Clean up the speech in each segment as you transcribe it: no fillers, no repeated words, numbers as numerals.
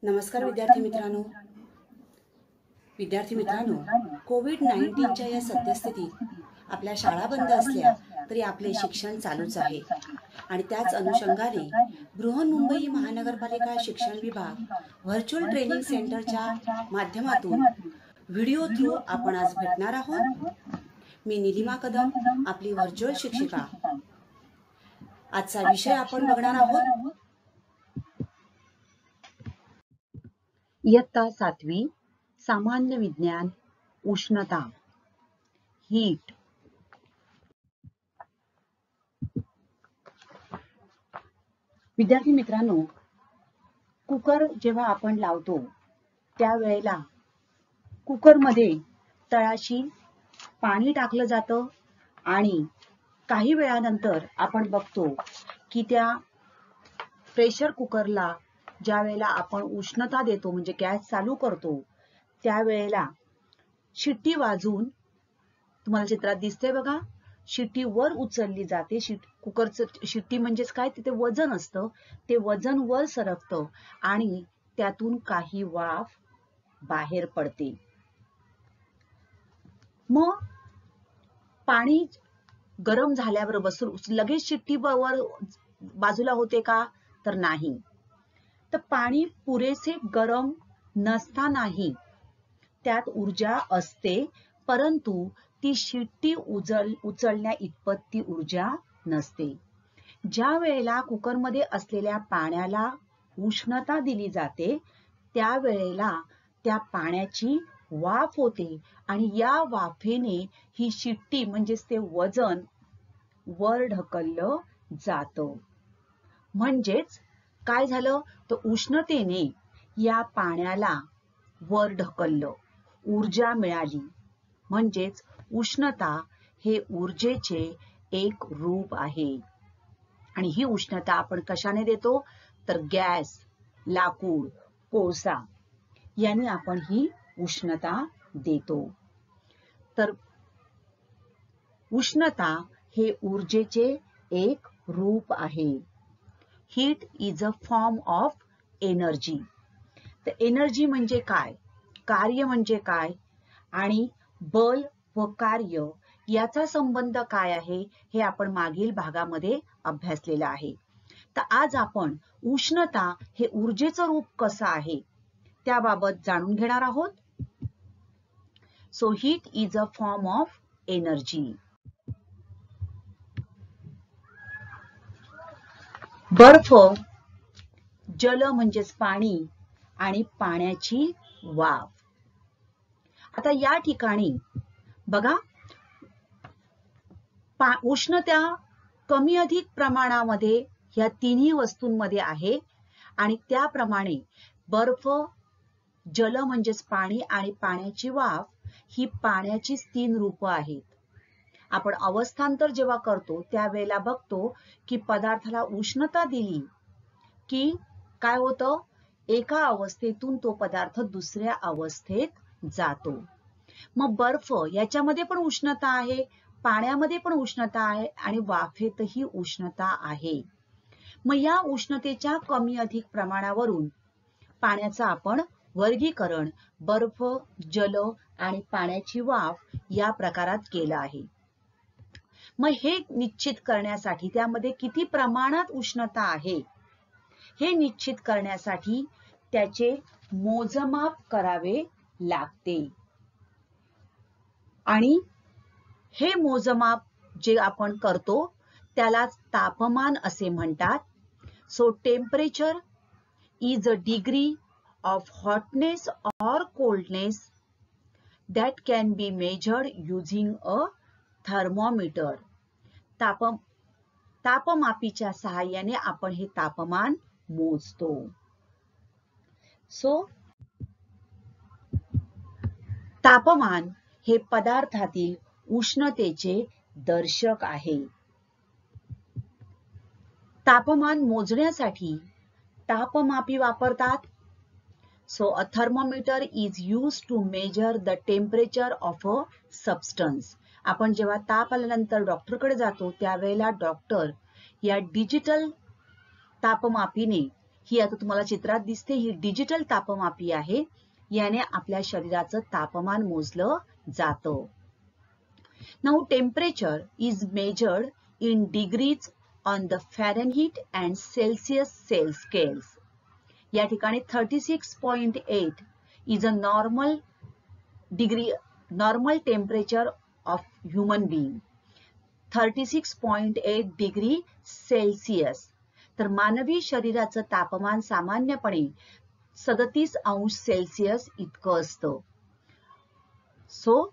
नमस्कार विद्यार्थी मित्रांनो, कोविड-19च्या या सद्यस्थितीत आपल्या शाळा बंद असल्या तरी आपले शिक्षण चालूच आहे आणि त्याच अनुषंगाने बृहन्मुंबई महानगरपालिका शिक्षण विभाग व्हर्च्युअल ट्रेनिंग सेंटरच्या माध्यमातून व्हिडिओ थ्रू आपण आज भेटणार आहोत। मी निलिमा कदम, आपली व्हर्च्युअल शिक्षिका। आजचा विषय आपण बघणार आहोत इयत्ता 7वी सामान्य विज्ञान उष्णता हीट। विद्यार्थी मित्रांनो, कुकर जेव्हा आपण लावतो त्यावेळेला कुकरमध्ये तळाशी पाणी टाकलं जातं आणि काही वेळानंतर आपण बघतो की त्या प्रेशर कुकरला ज्या वेळेला आपण उष्णता देतो म्हणजे गॅस चालू करतो त्यावेळेला शिट्टी वाजून, तुम्हाला चित्रात दिसते बघा, शिट्टी वर उचलली जाते। कुकरचं शिट्टी म्हणजेच काय, तिथे वजन असतं, ते वजन वर सरकतं आणि त्यातून काही वाफ बाहेर पडते। मग पाणी गरम झाल्याबरोबर लगेच शिट्टी वर बाजूला होते का, तर नाही। तर पाणी पुरेसे गरम नसतानाही त्यात ऊर्जा असते, परंतु ती शिट्टी उचलण्या इतपत ती ऊर्जा नसते। ज्या वेळेला कुकरमध्ये असलेल्या पाण्याला उष्णता दिली जाते त्यावेळेला त्या पाण्याची वाफ होते आणि या वाफेने ही शिट्टी म्हणजेच ते वजन वर ढकललं जातं। म्हणजेच काय झालं, तर उष्णतेने या पाण्याला वर ढकललं, ऊर्जा मिळाली। म्हणजेच उष्णता हे ऊर्जेचे एक रूप आहे आणि ही उष्णता आपण कशाने देतो, तर गॅस, लाकूड, कोळसा यांनी आपण ही उष्णता देतो। तर उष्णता हे ऊर्जेचे एक रूप आहे। Heat is a form of energy. तर एनर्जी म्हणजे काय, कार्य म्हणजे काय आणि बल व कार्य याचा संबंध काय आहे हे आपण मागील भागामध्ये अभ्यासलेलं आहे। तर आज आपण उष्णता हे ऊर्जेचं रूप कसं आहे त्याबाबत जाणून घेणार आहोत। So heat is a form of energy. बर्फ, जल म्हणजेच पाणी आणि पाण्याची वाफ। आता या ठिकाणी बघा, उष्णता कमी अधिक प्रमाणामध्ये या तिन्ही वस्तूंमध्ये आहे आणि त्याप्रमाणे बर्फ, जल म्हणजेच पाणी आणि पाण्याची वाफ ही पाण्याचीच 3 रूपं आहेत। आपण अवस्थांतर जेव्हा करतो त्यावेळेला बघतो की पदार्थाला उष्णता दिली की काय होतं, एका अवस्थेतून तो पदार्थ दुसऱ्या अवस्थेत जातो। मग बर्फ याच्यामध्ये पण उष्णता आहे, पाण्यामध्ये पण उष्णता आहे आणि वाफेतही उष्णता आहे। मग या उष्णतेच्या कमी अधिक प्रमाणावरून पाण्याचं आपण वर्गीकरण बर्फ, जल आणि पाण्याची वाफ या प्रकारात केलं आहे। मग हे निश्चित करण्यासाठी त्यामध्ये किती प्रमाणात उष्णता आहे हे निश्चित करण्यासाठी त्याचे मोजमाप करावे लागते आणि हे मोजमाप जे आपण करतो त्यालाच तापमान असे म्हणतात। So temperature is a degree of hotness और coldness that can be measured using a thermometer। तापमापीच्या सहाय्याने आपण हे तापमान मोजतो। सो तापमान हे पदार्थातील उष्णतेचे दर्शक आहे। तापमान मोजण्यासाठी तापमापी वापरतात। So a thermometer is used to measure the temperature of a substance। आपण जेव्हा ताप आल्यानंतर डॉक्टरकडे जातो त्यावेळेला डॉक्टर या डिजिटल तापमापीने ही आता तुम्हाला चित्रात दिसते, ही डिजिटल तापमापी आहे. याने आपल्या शरीराचं तापमान मोजलं जातं. Now temperature is measured in degrees on the Fahrenheit and Celsius scales. या ठिकाणी 36.8 is a normal temperature of human being. 36.8 degree Celsius. तर मानवी शरीराचं तापमान सामान्यपणे 37 अंश सेल्सिअस इतकं असतं. सो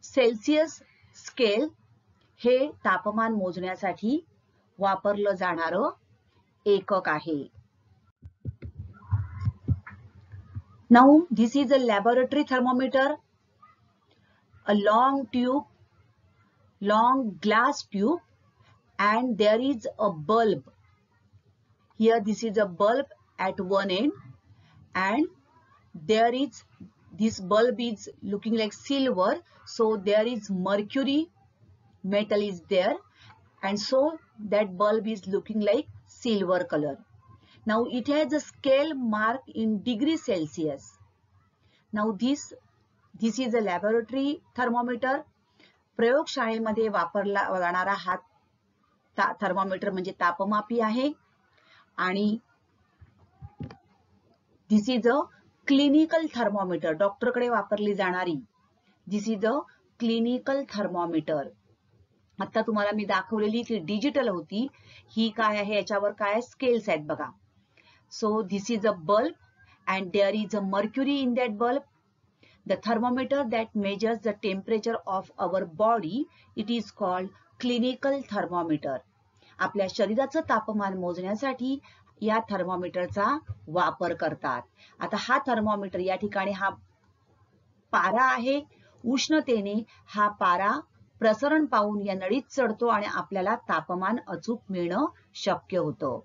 सेल्सिअस स्केल हे तापमान मोजण्यासाठी वापरलं जाणारं एकक आहे. Now this is a laboratory thermometer, a long glass tube, and there is a bulb. Here this is a bulb at one end, and there is this bulb is looking like silver, so there is mercury metal is there, and so that bulb is looking like silver color. Now it has a scale mark in degree Celsius. Now this is a laboratory thermometer. प्रयोगशाळेमध्ये वापरला जाणारा हा thermometer म्हणजे तापमापी आहे. आणि दिस is a clinical thermometer, डॉक्टरकडे वापरली जाणारी. दिस इज अ क्लिनिकल थर्मोमीटर. आता तुम्हाला मी दाखवलेली ती डिजिटल होती, ही काय आहे, याच्यावर काय स्केल्स आहेत बघा. So this is a bulb and there is a mercury in that bulb. The thermometer that measures the temperature of our body, it is called clinical thermometer. आपल्या शरीराचं तापमान मोजण्यासाठी या थर्मोमीटरचा वापर करतात. आता हा थर्मोमीटर या ठिकाणी हा पारा आहे. उष्णतेने हा पारा प्रसरण पावून या नळीत चढतो आणि आपल्याला तापमान अचूक मिळणं शक्य होतं.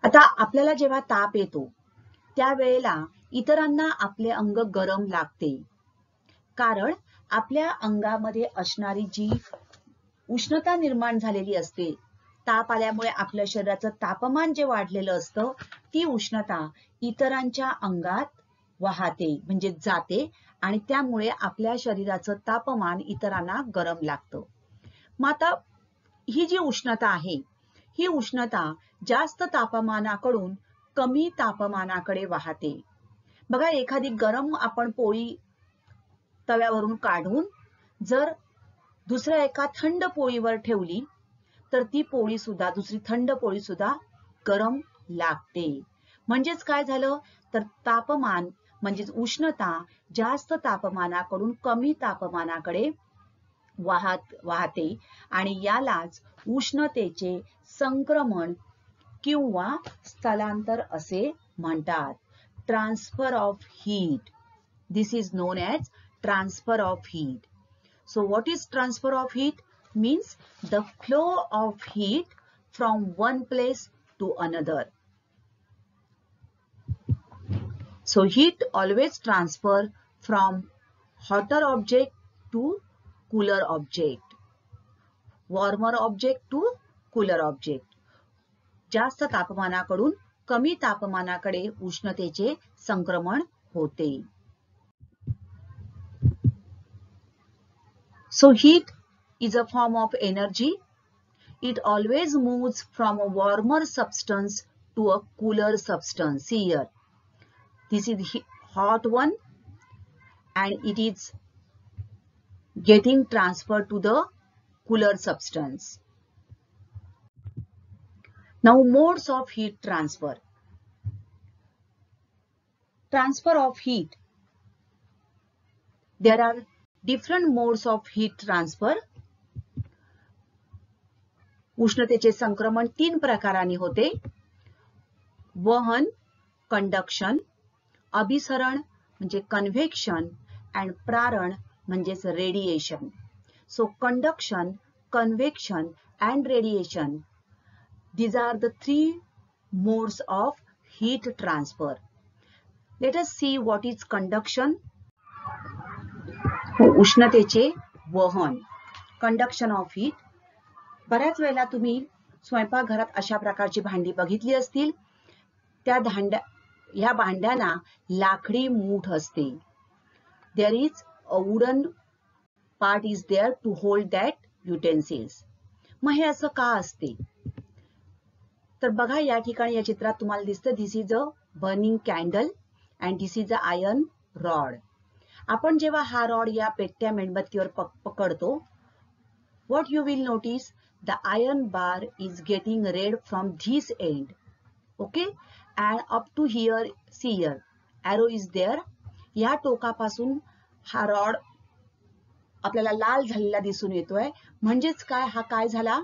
आता आपल्याला जेव्हा ताप येतो त्यावेळेला इतरांना आपले अंग गरम लागते, कारण आपल्या अंगामध्ये असणारी जी उष्णता निर्माण झालेली असते, ताप आल्यामुळे आपल्या शरीराचं तापमान जे वाढलेलं असतं, ती उष्णता इतरांच्या अंगात वाहते म्हणजे जाते आणि त्यामुळे आपल्या शरीराचं तापमान इतरांना गरम लागतं. मग आता ही जी उष्णता आहे, ही उष्णता जास्त तापमानाकडून कमी तापमानाकडे वाहते. बघा, एखादी गरम आपण पोळी तव्यावरून काढून जर दुसऱ्या एका थंड पोळीवर ठेवली तर ती पोळी सुद्धा, दुसरी थंड पोळी सुद्धा गरम लागते. म्हणजेच काय झालं तर तापमान म्हणजेच उष्णता जास्त तापमानाकडून कमी तापमानाकडे वाहते आणि यालाच उष्णतेचे संक्रमण किंवा स्थलांतर असे म्हणतात. Transfer of heat. This is non as transfer of heat. So what is transfer of heat? Means the flow of heat from one place to another. So heat always transfer from hotter object to cooler object. Warmer object to cooler object. जास्त तापमानाकडून कमी तापमानाकडे उष्णतेचे संक्रमण होते. So heat is a form of energy. It always moves from a warmer substance to a cooler substance. See here. This is hot one and it is getting transferred to the cooler substance. Now modes of heat transfer. Transfer of heat. There are different modes of heat transfer. उष्णतेचे संक्रमण 3 प्रकारांनी होते. वहन, conduction, अभिसरण म्हणजे convection and प्रारण म्हणजेच radiation. So conduction, convection and radiation, these are the 3 modes of heat transfer. Let us see what is conduction. उष्णतेचे वहन, कंडक्शन ऑफ हीट. बऱ्याच वेळेला तुम्ही स्वयंपाकघरात अशा प्रकारची भांडी बघितली असतील. ह्या भांड्यांना लाकडी मूठ असते. There is a wooden part is there to hold that utensils. मग हे असं का असते? तर बघा या ठिकाणी या चित्रात तुम्हाला दिसतं this is a burning candle and this is a iron rod. आपण जेव्हा हा रॉड या पेटत्या मेणबत्तीवर पकडतो, what you will notice the iron bar is getting red from this end, okay, and up to here, see here arrow is there. या टोकापासून हा rod आपल्याला लाल झालेला दिसून येतोय, म्हणजेच काय, हा काय झाला,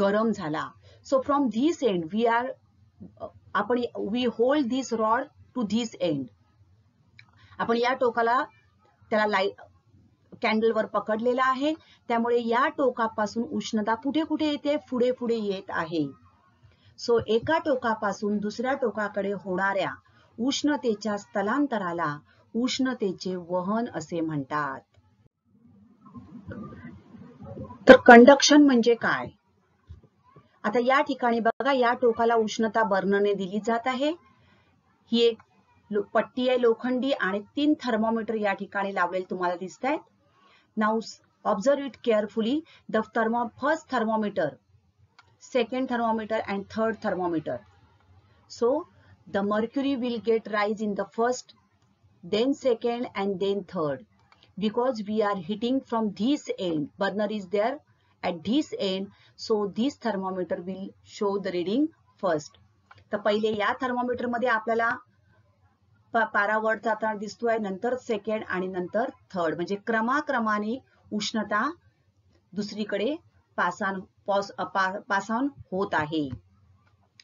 गरम झाला. So from this end we hold this rod to this end. आपण या टोकाला त्याला लाईट कॅन्डलवर पकडलेला आहे, त्यामुळे या टोकापासून उष्णता कुठे कुठे येते, पुढे पुढे येत आहे. सो एका टोकापासून दुसऱ्या टोकाकडे होणाऱ्या उष्णतेच्या स्थलांतराला उष्णतेचे वहन असे म्हणतात. तर कंडक्शन म्हणजे काय? आता या ठिकाणी बघा, या टोकाला उष्णता बर्नरने दिली जात आहे. ही एक पट्टी आहे लोखंडी आणि 3 थर्मोमीटर या ठिकाणी लावलेले तुम्हाला दिसत आहेत. Now observe it carefully. The first thermometer, second thermometer and third thermometer. So the mercury will get rise in the first, then second and then third. Because we are heating from this end, burner is there at this end, so this thermometer will show the reading first. तर पहिले या thermometer मध्ये आपल्याला पारा वर जाताना दिसतोय, नंतर सेकंड आणि नंतर थर्ड, म्हणजे क्रमाक्रमाने उष्णता दुसरीकडे पास ऑन होत आहे.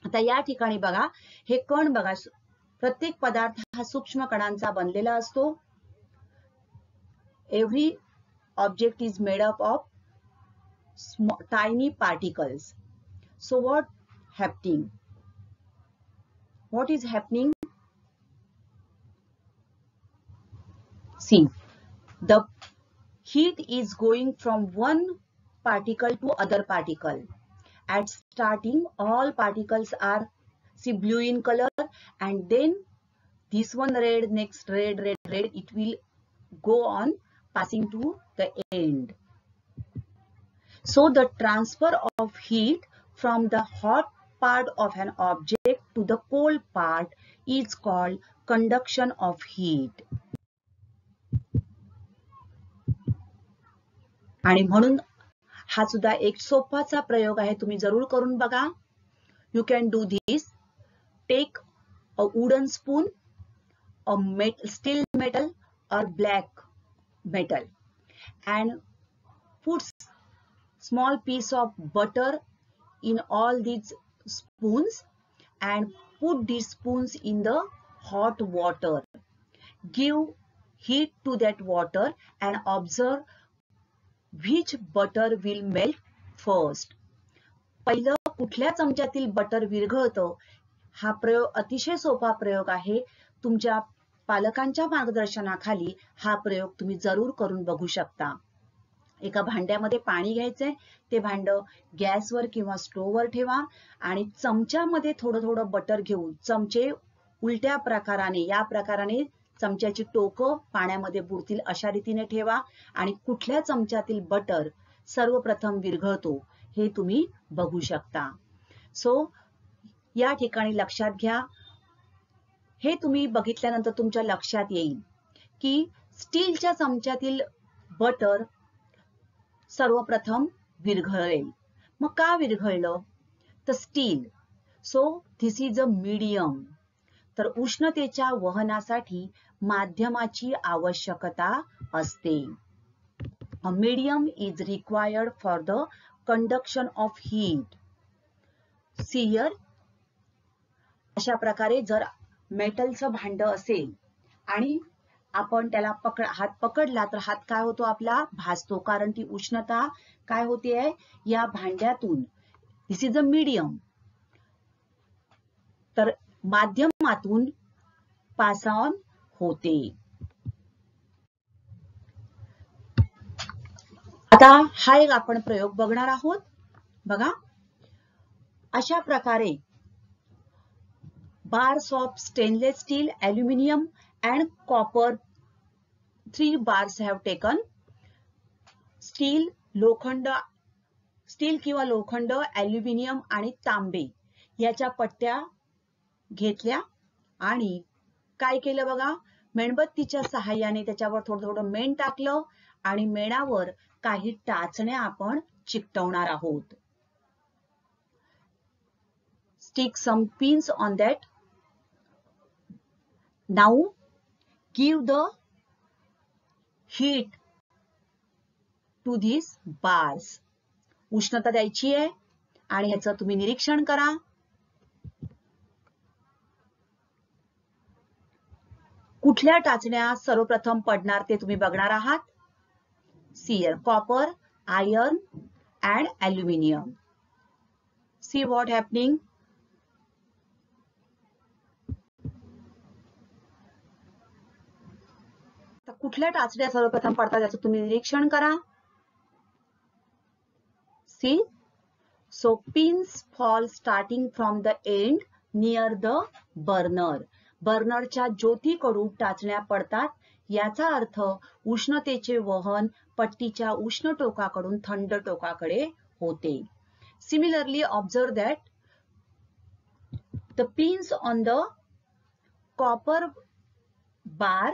आता या ठिकाणी बघा, हे कण बघा, प्रत्येक पदार्थ हा सूक्ष्म कणांचा बनलेला असतो. Every object is made up of tiny particles. So what is happening? See, the heat is going from one particle to other particle. At starting, all particles are blue in color, and then this one red, next red. It will go on passing to the end. So the transfer of heat from the hot part of an object to the cold part is called conduction of heat. आणि म्हणून हा सुद्धा एक सोपाचा प्रयोग आहे, तुम्ही जरूर करून बघा. You can do this. Take a wooden spoon, a steel metal or black metal, and put small piece of butter in all these spoons and put these spoons in the hot water. Give heat to that water and observe which butter will melt first. पहिलं कुठल्या चमच्यातील butter विरघळतं, हा प्रयोग अतिशय सोपा प्रयोग आहे. तुमच्या पालकांच्या मार्गदर्शनाखाली हा प्रयोग तुम्ही जरूर करून बघू शकता. एका भांड्यामध्ये पाणी घ्यायचंय, ते भांड गॅसवर किंवा स्टोव्हवर ठेवा आणि चमच्यामध्ये थोडं थोडं बटर घेऊन चमचे उलट्या प्रकाराने, या प्रकाराने चमच्याची टोकं पाण्यामध्ये बुडतील अशा रीतीने ठेवा आणि कुठल्या चमच्यातील बटर सर्वप्रथम विरघळतो हे तुम्ही बघू शकता. सो या ठिकाणी लक्षात घ्या, हे तुम्ही बघितल्यानंतर तुमच्या लक्षात येईल की स्टीलच्या चमच्यातील बटर सर्वप्रथम विरघळेल. मग का विरघळलं? तर steel. So this is a medium. तर उष्णतेच्या वहनासाठी माध्यमाची आवश्यकता असते. A medium is required for the conduction of heat. See here, अशा प्रकारे जर मेटलचं भांड असेल आणि आपण त्याला हात पकडला तर हात काय होतो, आपला भासतो, कारण ती उष्णता काय होते या भांड्यातून. दिस इज अ मीडियम. तर माध्यमातून पास ऑन होते. आता हा एक आपण प्रयोग बघणार आहोत. बघा, अशा प्रकारे bars of stainless steel, aluminum and copper 3 bars have taken. Steel किंवा लोखंड, ॲल्युमिनियम आणि तांबे याच्या पट्ट्या घेतल्या आणि काय केलं बघा, मेणबत्तीच्या सहाय्याने त्याच्यावर थोडं थोडं मेण टाकलं आणि मेणावर काही टाचण्या आपण चिकटवणार आहोत. Stick some pins on that. Now give the heat to these bars. उष्णता द्यायची आहे आणि ह्याचं तुम्ही निरीक्षण करा. कुठल्या टाचण्या सर्वप्रथम पडणार ते तुम्ही बघणार आहात. See copper, iron and aluminum. See what happening. कुठल्या टाचण्या सर्वप्रथम पडतात याचं तुम्ही निरीक्षण करा. See, so pins fall starting from the end near the burner. बर्नरच्या ज्योतीकडून टाचण्या पडतात. याचा अर्थ उष्णतेचे वहन पट्टीच्या उष्ण टोकाकडून थंड टोकाकडे होते. Similarly, observe that the pins on the copper bar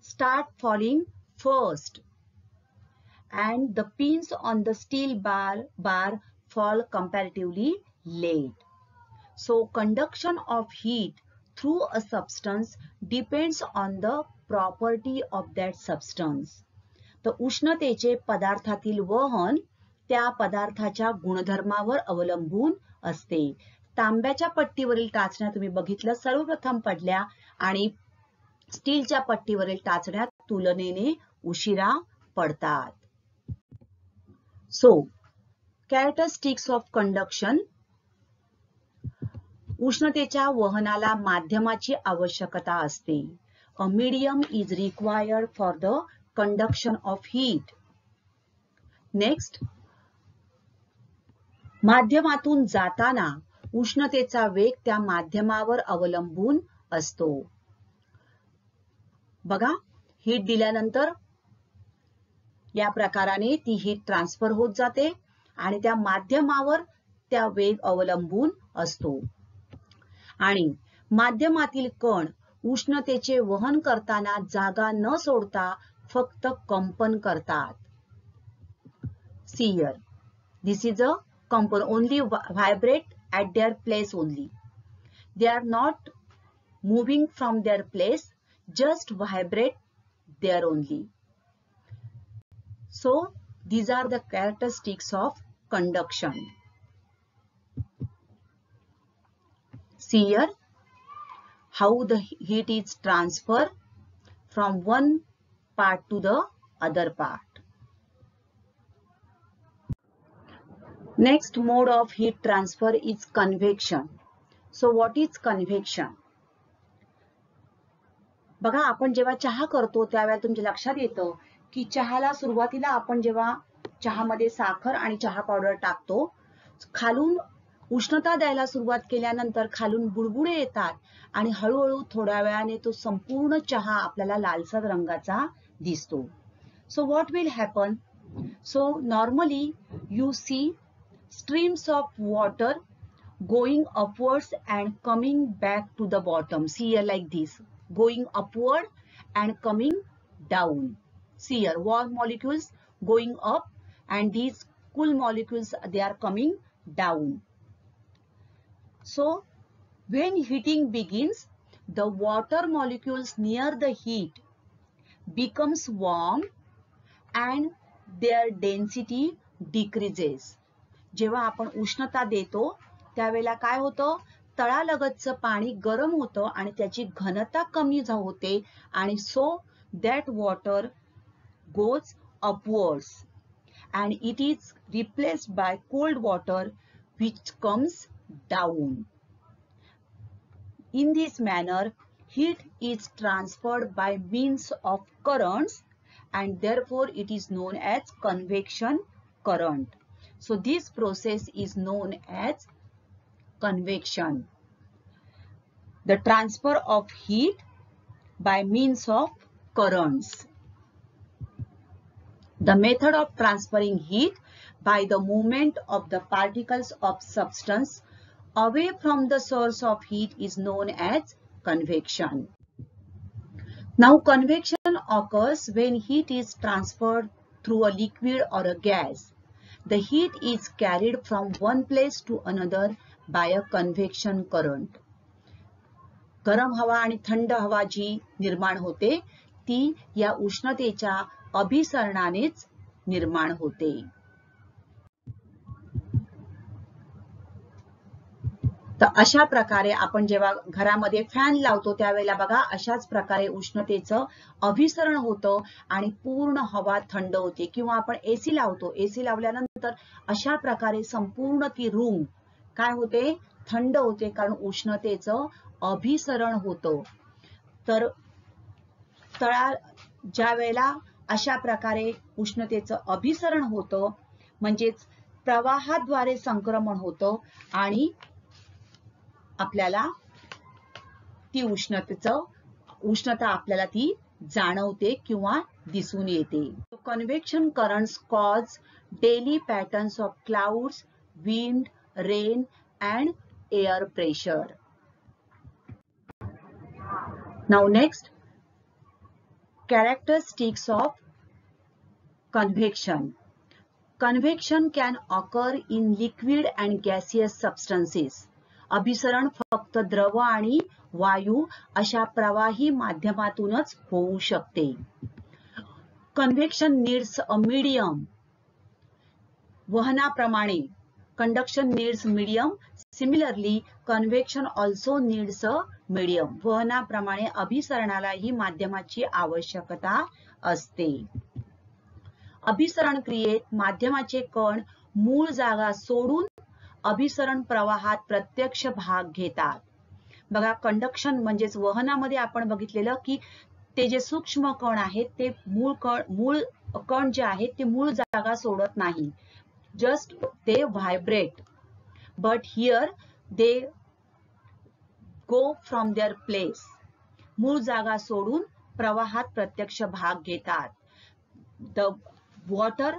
start falling first and the pins on the steel bar fall comparatively late. So conduction of heat through a substance depends on the property of that substance. तर उष्णतेचे पदार्थातील वहन त्या पदार्थाच्या गुणधर्मावर अवलंबून असते. तांब्याच्या पट्टीवरील टाचण्या तुम्ही बघितलं सर्वप्रथम पडल्या आणि स्टीलच्या पट्टीवरील टाचण्या तुलनेने उशिरा पडतात. So, characteristics of conduction. उष्णतेच्या वहनाला माध्यमाची आवश्यकता असते. A medium is required for the conduction of heat. Next, माध्यमातून जाताना उष्णतेचा वेग त्या माध्यमावर अवलंबून असतो. बघा, हीट दिल्यानंतर या प्रकाराने ती हीट ट्रान्सफर होत जाते आणि त्या माध्यमावर त्या वेग अवलंबून असतो. आणि माध्यमातील कण उष्णतेचे वहन करताना जागा न सोडता फक्त कंपन करतात. See here, this is a कंपन, only vibrate at their place only. They are not moving from their place, just vibrate there only. So these are the characteristics of conduction. See here how the heat is transferred from one part to the other part. Next mode of heat transfer is convection. So what is convection? बघा, आपण जेव्हा चहा करतो त्यावेळेला तुमच्या लक्षात येतं की चहाला सुरुवातीला आपण जेव्हा चहामध्ये साखर आणि चहा पावडर टाकतो, खालून उष्णता द्यायला सुरुवात केल्यानंतर खालून बुडबुडे येतात आणि हळूहळू थोड्या वेळाने तो संपूर्ण चहा आपल्याला लालसर रंगाचा दिसतो. So what will happen? So normally you see streams of water going upwards and coming back to the bottom. See here like this, going upward and coming down. See here, warm molecules going up and these cool molecules, they are coming down. So when heating begins, the water molecules near the heat becomes warm and their density decreases. जेव्हा आपण उष्णता देतो त्यावेळेला काय होतं, तळालगतचं पाणी गरम होतं आणि त्याची घनता कमी होते आणि so that water goes upwards and it is replaced by cold water which comes down. In this manner, heat is transferred by means of currents and therefore it is known as convection current. So this process is known as convection. The transfer of heat by means of currents. The method of transferring heat by the movement of the particles of substance away from the source of heat is known as convection. Now, convection occurs when heat is transferred through a liquid or a gas. The heat is carried from one place to another by a convection current. गरम हवा आणि थंड हवा जी निर्माण होते ती या उष्णतेच्या अभिसरणानेच निर्माण होते. तर अशा प्रकारे आपण जेव्हा घरामध्ये फॅन लावतो त्यावेळेला बघा अशाच प्रकारे उष्णतेचं अभिसरण होतं आणि पूर्ण हवा थंड होते. किंवा आपण एसी लावतो, एसी लावल्यानंतर अशा प्रकारे संपूर्ण ती रूम काय होते, थंड होते, कारण उष्णतेचं अभिसरण होतं. तर ज्या वेळेला अशा प्रकारे उष्णतेचं अभिसरण होतं म्हणजेच प्रवाहाद्वारे संक्रमण होतं आणि आपल्याला ती उष्णता आपल्याला ती जाणवते किंवा दिसून येते. Convection currents cause daily patterns of clouds, wind, rain and air pressure. Now next, characteristics of convection. Convection can occur in liquid and gaseous substances. अभिसरण फक्त द्रव आणि वायू अशा प्रवाही माध्यमातूनच होऊ शकते. Convection needs a medium. वहनाप्रमाणे conduction needs medium. Similarly, convection also needs a medium. वहनाप्रमाणे अभिसरणालाही माध्यमाची आवश्यकता असते. अभिसरण क्रियेत माध्यमाचे कण मूळ जागा सोडून अभिसरण प्रवाहात प्रत्यक्ष भाग घेतात. बघा, कंडक्शन म्हणजेच वहनामध्ये आपण बघितलेलं की ते जे सूक्ष्म कण आहेत ते मूळ कण जे आहेत ते मूळ जागा सोडत नाही, जस्ट ते vibrate, but here they go from their place. मूळ जागा सोडून प्रवाहात प्रत्यक्ष भाग घेतात. The water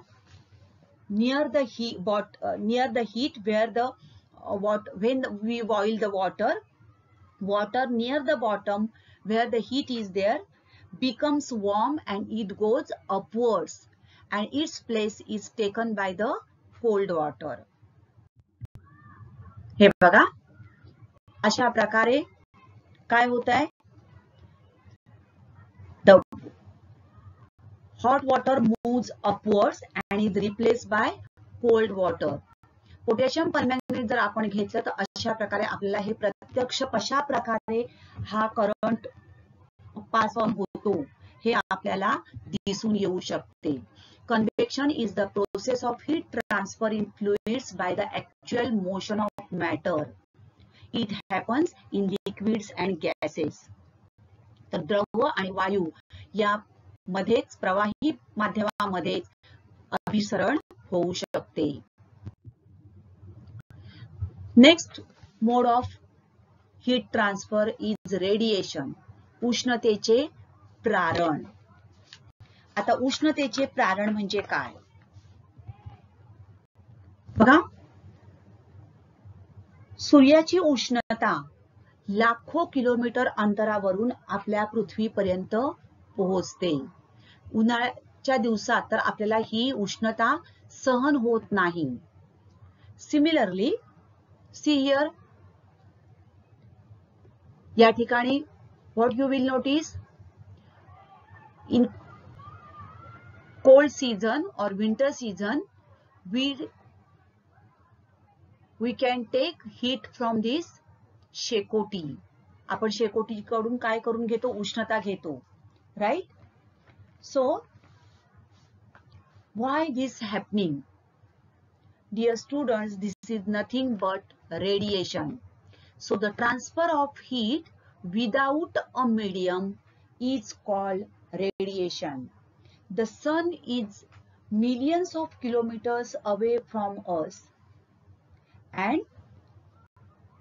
near the heat when we boil the water near the bottom where the heat is there becomes warm and it goes upwards and its place is taken by the cold water. हे बघा अशा प्रकारे काय होत आहे, the hot water moves upwards and is replaced by cold water. Potassium permanganate जर आपण घेतलं तर अशा प्रकारे आपल्याला हे प्रत्यक्ष कशा प्रकारे हा करंट पास ऑन होतो हे आपल्याला दिसून येऊ शकते. Convection is the process of heat transfer in fluids by the actual motion of matter. It happens in liquids and gases. तर द्रव आणि वायू या मध्येच प्रवाही माध्यमामध्ये अभिसरण होऊ शकते. Next mode of heat transfer is radiation. उष्णतेचे प्रारण. आता उष्णतेचे प्रारण म्हणजे काय बघा, सूर्याची उष्णता लाखो किलोमीटर अंतरावरून आपल्या पृथ्वीपर्यंत पोहोचते. उन्हाळ्याच्या दिवसात तर आपल्याला ही उष्णता सहन होत नाही. सिमिलरली सी हिअर, या ठिकाणी what you will notice, in cold season और winter season we can take heat from this शेकोटी. आपण शेकोटीकडून काय करून घेतो, उष्णता घेतो, right. So why this happening? Dear students, this is nothing but radiation. So the transfer of heat without a medium is called radiation. The sun is millions of kilometers away from us and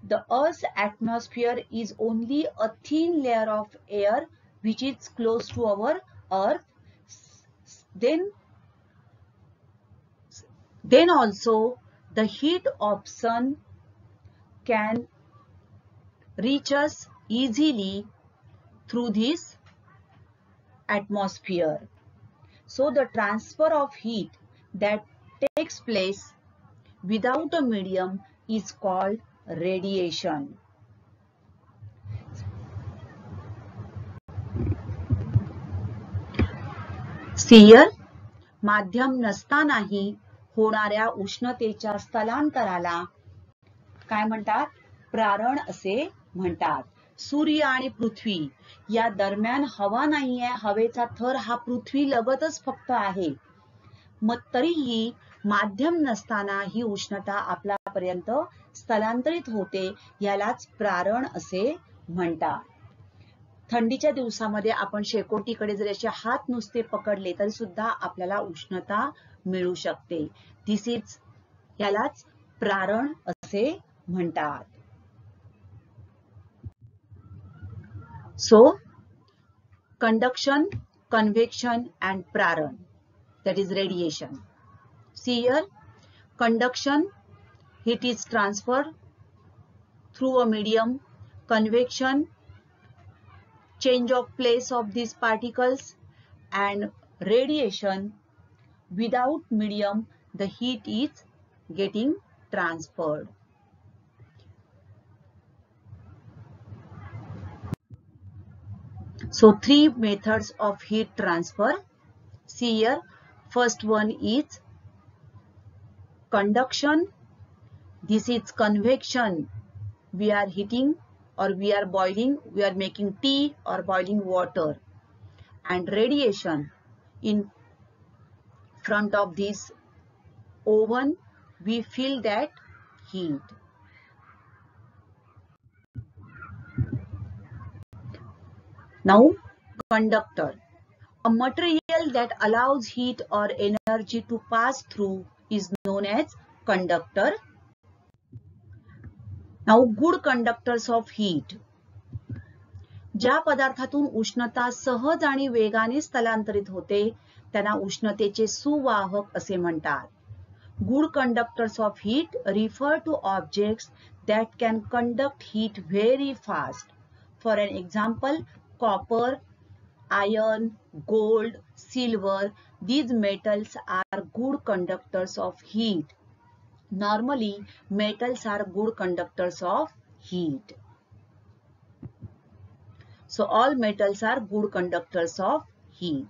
the Earth's atmosphere is only a thin layer of air which is close to our Earth, then also the heat of sun can reach us easily through this atmosphere. So the transfer of heat that takes place without a medium is called radiation. Here, माध्यम नसतानाही होणाऱ्या उष्णतेच्या स्थलांतराला काय म्हणतात? प्रारण असे म्हणतात. सूर्य आणि पृथ्वी या दरम्यान हवा नाहीये, हवेचा थर हा पृथ्वी लगतच फक्त आहे. मग तरीही माध्यम नसताना ही उष्णता आपल्यापर्यंत स्थलांतरित होते, यालाच प्रारण असे म्हणतात. थंडीच्या दिवसामध्ये आपण शेकोटीकडे जर असे हात नुसते पकडले तरी सुद्धा आपल्याला उष्णता मिळू शकते. यालाच प्रारण असे म्हणतात. So, conduction, convection and praran, that is radiation. See here, conduction, heat is transferred through a medium. Convection, change of place of these particles. And radiation, without medium, the heat is getting transferred. So three methods of heat transfer. See here, first one is conduction. This is convection. We are heating or we are boiling, we are making tea or boiling water. And radiation, in front of this oven, we feel that heat. Now, conductor. A material that allows heat or energy to pass through is known as conductor. Now, good conductors of heat. ज्या पदार्थातून उष्णता सहज आणि वेगाने स्थलांतरित होते त्यांना उष्णतेचे सुवाहक असे म्हणतात. Good conductors of heat refer to objects that can conduct heat very fast. For an example, copper, iron, gold, silver, these metals are good conductors of heat. Normally, metals are good conductors of heat. So, all metals are good conductors of heat.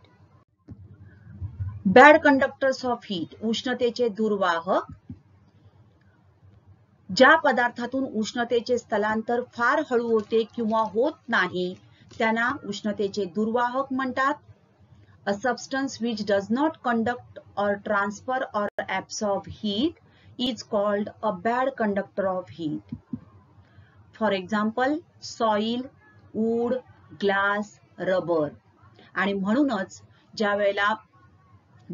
Bad conductors of heat, उष्णतेचे दुर्वाहक. ज्या पदार्थातून उष्णतेचे स्थलांतर फार हळू होते किंवा होत नाही त्यांना उष्णतेचे दुर्वाहक म्हणतात. A substance which does not conduct or transfer or absorb heat is called a bad conductor of heat. For example, soil, wood, glass, rubber. आणि म्हणूनच ज्या वेळेला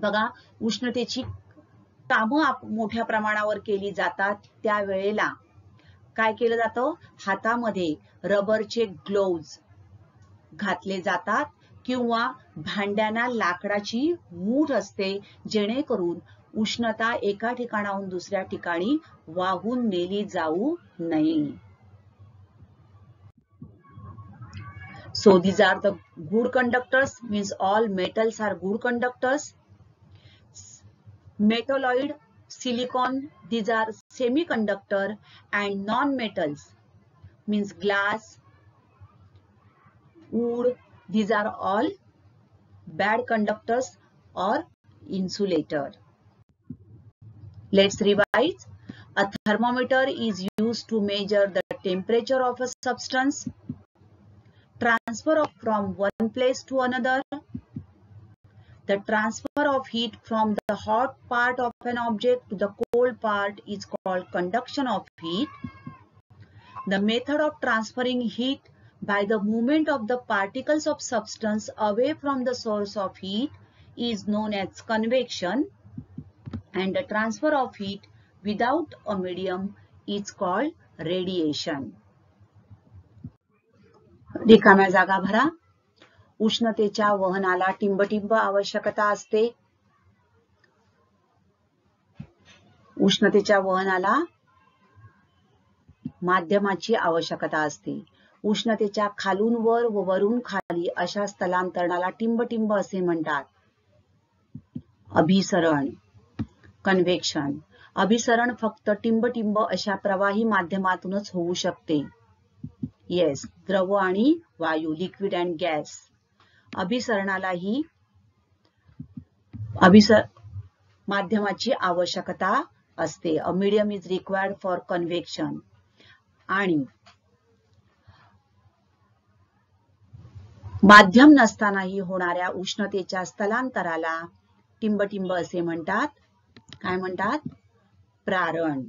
बघा उष्णतेची कामं मोठ्या प्रमाणावर केली जातात त्यावेळेला काय केलं जातं? हातामध्ये रबरचे ग्लोव्ज घातले जातात किंवा भांड्यांना लाकडाची मूठ असते जेणेकरून उष्णता एका ठिकाणाहून दुसऱ्या ठिकाणी वाहून नेली जाऊ नये. So these are the good conductors, means all metals are good conductors. Metalloid, silicon, these are semiconductor, and non-metals means glass, wood, these are all bad conductors or insulator. Let's revise. A thermometer is used to measure the temperature of a substance. Transfer from one place to another. The transfer of heat from the hot part of an object to the cold part is called conduction of heat. The method of transferring heat by the movement of the particles of substance away from the source of heat is known as convection, and the transfer of heat without a medium is called radiation. रिकाम्या जागा भरा. उष्णतेच्या वहनाला टिंबटिंब आवश्यकता असते. उष्णतेच्या वहनाला माध्यमाची आवश्यकता असते. उष्णतेच्या खालून वर व वरून खाली अशा स्थलांतरणाला टिंबटिंब असे म्हणतात. अभिसरण, कन्व्हेक्शन. अभिसरण फक्त टिंबटिंब अशा प्रवाही माध्यमातूनच होऊ शकते. येस, द्रव आणि वायू, लिक्विड अँड गॅस. अभिसरणालाही माध्यमाची आवश्यकता असते. A medium is required for convection. आणि माध्यम नसतानाही होणाऱ्या उष्णतेच्या स्थलांतराला टिंबटिंब असे म्हणतात. काय म्हणतात? प्रारण.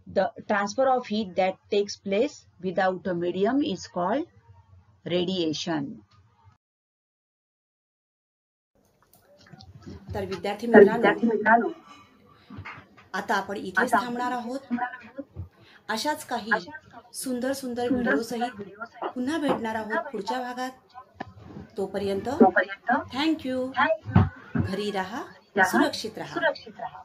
The transfer of heat that takes place without a medium is called radiation. तर विद्यार्थी मित्रांनो, आता आपण इथेच थांबणार आहोत. अशाच काही सुंदर सुंदर व्हिडिओ सहित पुन्हा भेटणार आहोत पुढच्या भागात. तोपर्यंत थँक्यू. घरी राहा, सुरक्षित राहा.